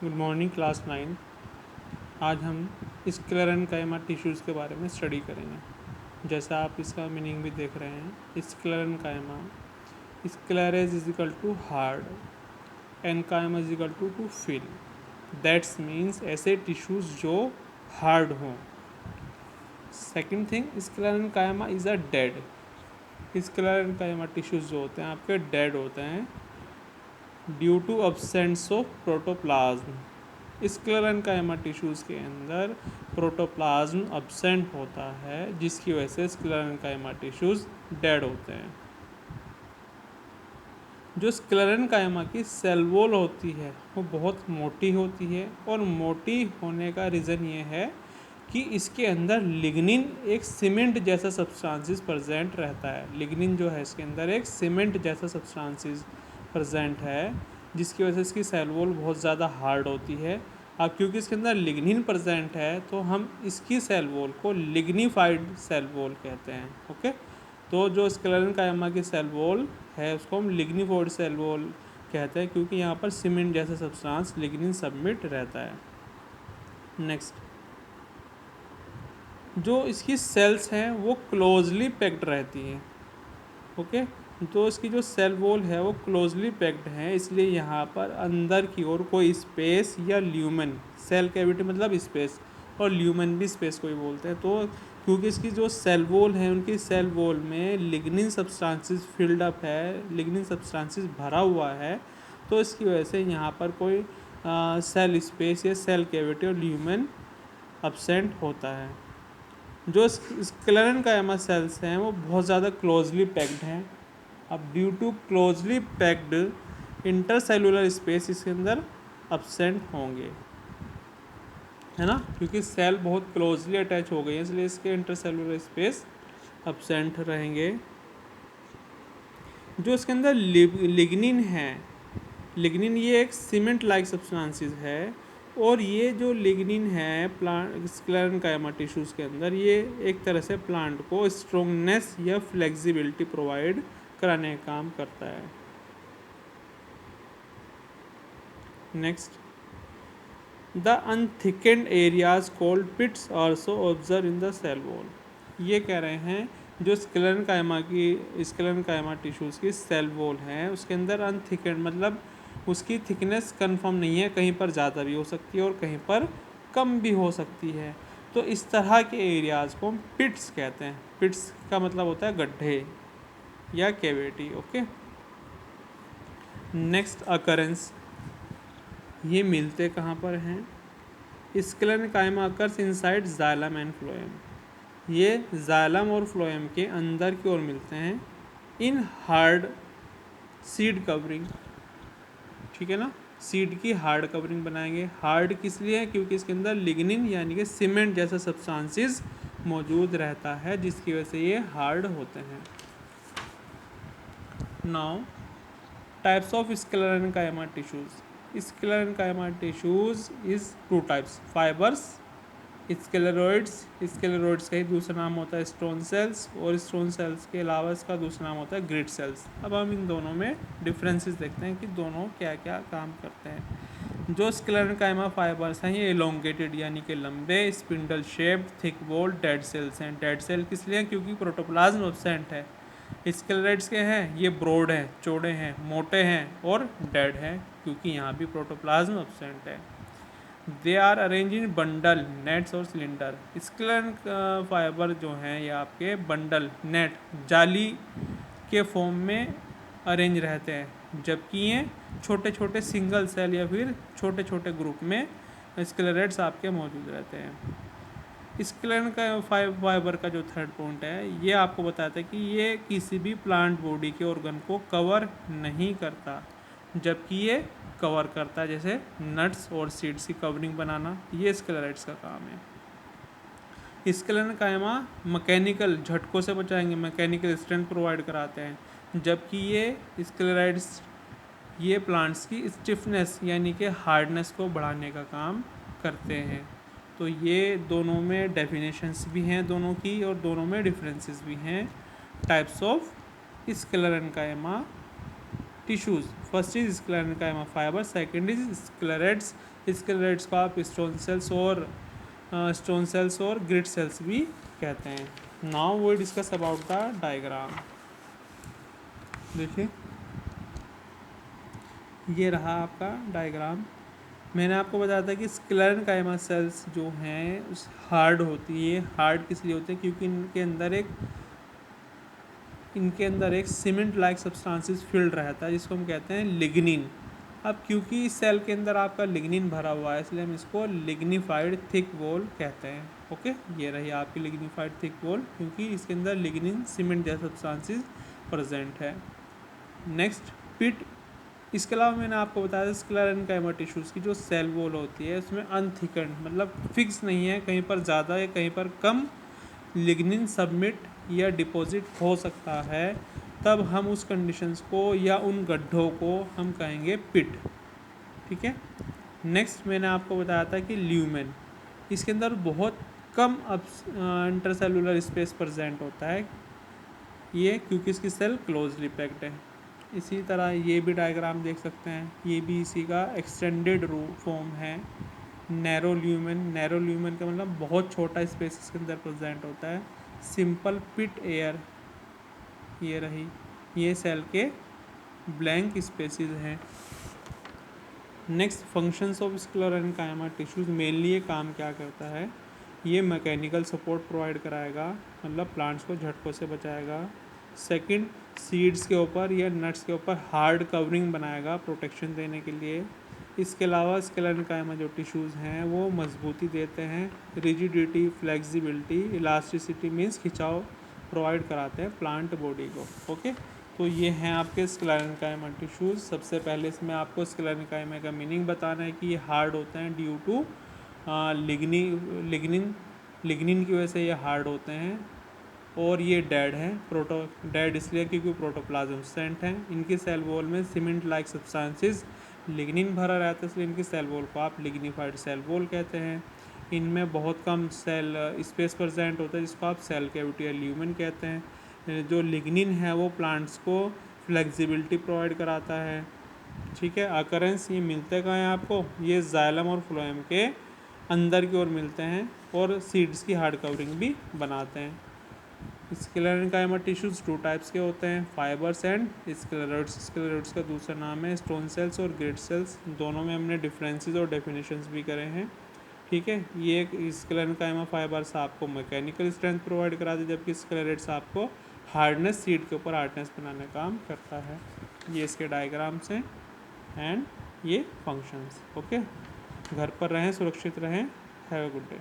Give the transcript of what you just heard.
Good morning class 9। आज हम sclerenchyma tissues के बारे में स्टडी करेंगे। जैसा आप इसका मीनिंग भी देख रहे हैं, sclerenchyma, scleros is equal to hard, enchyma is equal to fill. That's means ऐसे टिश्यूज़ जो हार्ड हों। Second thing, sclerenchyma is a dead. Sclerenchyma tissues जो होते हैं आपके डेड होते हैं due to absence of protoplasm. Sclerenchyma tissues के अंदर प्रोटोप्लाज्म अब्सेंट होता है, जिसकी वजह से स्क्लेरेन्काइमा टिश्यूज़ डेड होते हैं। जो स्क्लेरेन्काइमा की सेल वॉल होती है वो बहुत मोटी होती है, और मोटी होने का रीज़न ये है कि इसके अंदर लिग्निन एक सीमेंट जैसा सब्सटेंसेस प्रेजेंट रहता है। लिग्निन जो है इसके अंदर एक सीमेंट जैसा सब्सटेंसेस प्रेजेंट है, जिसकी वजह से इसकी सेल वॉल बहुत ज़्यादा हार्ड होती है। अब क्योंकि इसके अंदर लिग्निन प्रेजेंट है तो हम इसकी सेल वॉल को लिग्निफाइड सेल वॉल कहते हैं। ओके, तो जो स्क्लेरेन्काइमा की सेल वॉल है उसको हम लिग्निफाइड सेल वॉल कहते हैं, क्योंकि यहाँ पर सीमेंट जैसा सब्सटेंस लिग्निन सबमिट रहता है। नेक्स्ट, जो इसकी सेल्स हैं वो क्लोजली पैक्ड रहती हैं। ओके, तो इसकी जो सेल वॉल है वो क्लोजली पैक्ड है, इसलिए यहाँ पर अंदर की ओर कोई स्पेस या ल्यूमेन, सेल कैविटी मतलब स्पेस, और ल्यूमेन भी स्पेस को ही बोलते हैं। तो क्योंकि इसकी जो सेल वॉल है उनकी सेल वॉल में लिग्निन सब्सटेंसेस फिल्ड अप है, लिग्निन सब्सटेंसेस भरा हुआ है, तो इसकी वजह से यहाँ पर कोई सेल स्पेस या सेल कैविटी और ल्यूमेन अब्सेंट होता है। जो स्क्लेरेन्काइमा सेल्स हैं वो बहुत ज़्यादा क्लोजली पैक्ड हैं। अब due to closely packed intercellular space इसके अंदर अब्सेंट होंगे, है ना, क्योंकि सेल बहुत क्लोजली अटैच हो गई है, इसलिए इसके इंटरसेलुलर स्पेस अब्सेंट रहेंगे। जो इसके अंदर लिग्निन है, लिग्निन ये एक सीमेंट लाइक सब्सटेंसेस है, और ये जो लिग्निन है प्लांट स्क्लेरेन्काइमा टिश्यूज़ के अंदर ये एक तरह से प्लांट को स्ट्रोंगनेस या फ्लेक्सिबिलिटी प्रोवाइड कराने का काम करता है। Next, the unthickened areas called pits also observe in the cell wall. ये कह रहे हैं जो स्क्लेरेन्काइमा टिश्यूज़ की सेल वॉल है उसके अंदर अनथिकेंड मतलब उसकी थिकनेस कंफर्म नहीं है, कहीं पर ज़्यादा भी हो सकती है और कहीं पर कम भी हो सकती है। तो इस तरह के एरियाज़ को हम पिट्स कहते हैं। पिट्स का मतलब होता है गड्ढे या कैविटी। ओके, नेक्स्ट, अकरेंस, ये मिलते कहाँ पर हैं? Sclerenchyma occurs inside xylem and phloem. ये जाइलम और फ्लोएम के अंदर की ओर मिलते हैं इन हार्ड सीड कवरिंग। ठीक है ना, सीड की हार्ड कवरिंग बनाएंगे। हार्ड किस लिए? क्योंकि इसके अंदर लिग्निन यानी कि सीमेंट जैसा सब्सटेंसेस मौजूद रहता है, जिसकी वजह से ये हार्ड होते हैं। Now, types of sclerenchyma tissues. Sclerenchyma tissues is two types, fibres, sclereids. Sclereids का ही दूसरा नाम होता है स्टोन सेल्स, और स्टोन सेल्स के अलावा इसका दूसरा नाम होता है ग्रिड सेल्स। अब हम इन दोनों में डिफरेंसेस देखते हैं कि दोनों क्या क्या काम करते हैं। जो स्क्लेरेन्काइमा फाइबर्स हैं ये एलोंगेटेड यानी कि लंबे, spindle shaped, thick walled dead cells हैं। डेड सेल किस लिए? क्योंकि प्रोटोप्लाज्म एब्सेंट है। स्क्लेरोइड्स के हैं ये ब्रॉड हैं, चौड़े हैं, मोटे हैं और डेड हैं, क्योंकि यहाँ भी प्रोटोप्लाज्म एब्सेंट है। They are arrange in bundle, nets और सिलेंडर। स्क्लेरेन फाइबर जो हैं ये आपके बंडल, नेट, जाली के फॉर्म में अरेंज रहते हैं, जबकि ये छोटे छोटे सिंगल सेल या फिर छोटे छोटे ग्रुप में स्क्लेरेट्स आपके मौजूद रहते हैं। स्क्लेरेन फाइबर का जो थर्ड पॉइंट है ये आपको बताता है कि ये किसी भी प्लांट बॉडी के ऑर्गन को कवर नहीं करता, जबकि ये कवर करता है, जैसे नट्स और सीड्स की कवरिंग बनाना, ये स्क्लेरेट्स का काम है। स्क्लेरेन्काइमा मैकेनिकल झटकों से बचाएंगे, मैकेनिकल स्ट्रेंथ प्रोवाइड कराते हैं, जबकि ये स्क्लेराइड्स ये प्लांट्स की स्टिफनेस यानी कि हार्डनेस को बढ़ाने का काम करते हैं। तो ये दोनों में डेफिनेशंस भी हैं दोनों की, और दोनों में डिफरेंसेस भी हैं types of sclerenchyma tissues, first is sclerenchyma fibre, second is sclereids. Sclereids को आप स्टोन सेल्स और ग्रिड सेल्स भी कहते हैं। Now we discuss about the diagram. देखिए ये रहा आपका डायग्राम। मैंने आपको बताया था कि स्क्लेरेन्काइमा सेल्स जो हैं उस हार्ड होती है। हार्ड किस लिए होते हैं? क्योंकि इनके अंदर एक सीमेंट लाइक सब्सटेंसेस फिल्ड रहता है जिसको हम कहते हैं लिग्निन। अब क्योंकि इस सेल के अंदर आपका लिग्निन भरा हुआ है इसलिए हम इसको लिग्निफाइड थिक वॉल कहते हैं। ओके, ये रही आपकी लिग्निफाइड थिक वॉल, क्योंकि इसके अंदर लिग्निन सीमेंट जैसा सब्सटेंसेस प्रेजेंट है। नेक्स्ट पिट। इसके अलावा मैंने आपको बताया था स्क्लेरेन्काइमा टिश्यूज़ की जो सेल वॉल होती है उसमें अनथिकन्ड मतलब फिक्स नहीं है, कहीं पर ज़्यादा या कहीं पर कम लिग्निन सबमिट या डिपॉजिट हो सकता है, तब हम उस कंडीशंस को या उन गड्ढों को हम कहेंगे पिट। ठीक है। नेक्स्ट मैंने आपको बताया था कि ल्यूमेन, इसके अंदर बहुत कम इंटरसेलुलर स्पेस प्रेजेंट होता है ये, क्योंकि इसकी सेल क्लोजली पैक्ड है। इसी तरह ये भी डायग्राम देख सकते हैं, ये भी इसी का एक्सटेंडेड फॉर्म है। नैरो ल्यूमेन का मतलब बहुत छोटा स्पेस इसके अंदर प्रेजेंट होता है। सिंपल पिट एयर, ये रही, ये सेल के ब्लैंक स्पेसिस हैं। Next functions of sclerenchyma tissues, mainly ये काम क्या करता है? ये मैकेनिकल सपोर्ट प्रोवाइड कराएगा, मतलब प्लांट्स को झटकों से बचाएगा। सेकंड, सीड्स के ऊपर या नट्स के ऊपर हार्ड कवरिंग बनाएगा प्रोटेक्शन देने के लिए। इसके अलावा स्क्लेरेन्काइमा जो टिश्यूज़ हैं वो मजबूती देते हैं, रिजिडिटी, फ्लेक्सिबिलिटी, इलास्टिसिटी मीन्स खिंचाव प्रोवाइड कराते हैं प्लांट बॉडी को। ओके, तो ये हैं आपके स्क्लेरेन्काइमा टिश्यूज़। सबसे पहले इसमें आपको स्क्लेरेन्काइमा का मीनिंग बताना है कि ये हार्ड होते हैं ड्यू टू लिग्निन की वजह से ये हार्ड होते हैं। और ये डेड हैं, डेड इसलिए क्योंकि प्रोटोप्लाज्म सेंट हैं। इनकी सेल वॉल में सीमेंट लाइक सब्सटेंसेस लिग्निन भरा रहता है, इसलिए इनकी सेल वॉल को आप लिग्निफाइड सेल वॉल कहते हैं। इनमें बहुत कम सेल स्पेस प्रेजेंट होता है जिसको आप सेल कैविटी या ल्यूमेन कहते हैं। जो लिग्निन है वो प्लांट्स को फ्लेक्सिबिलिटी प्रोवाइड कराता है। ठीक है। अकरेंस ये मिलते कहाँ हैं आपको? ये जाइलम और फ्लोएम के अंदर की ओर मिलते हैं और सीड्स की हार्ड कवरिंग भी बनाते हैं। स्क्लेरेन्काइमा टिश्यूज़ टू टाइप्स के होते हैं, फाइबर्स एंड स्क्लेरोइड्स। स्क्लेरोइड्स का दूसरा नाम है स्टोन सेल्स और ग्रिड सेल्स। दोनों में हमने डिफरेंसेस और डेफिनेशंस भी करे हैं। ठीक है। ये स्क्लेरेन्काइमा फाइबर्स आपको मैकेनिकल स्ट्रेंथ प्रोवाइड कराते हैं, जबकि स्क्लेरेट्स आपको हार्डनेस, सीड के ऊपर हार्डनेस बनाने का काम करता है। ये इसके डायग्राम्स हैं एंड ये फंक्शंस। ओके, घर पर रहें, सुरक्षित रहें। Have a good day.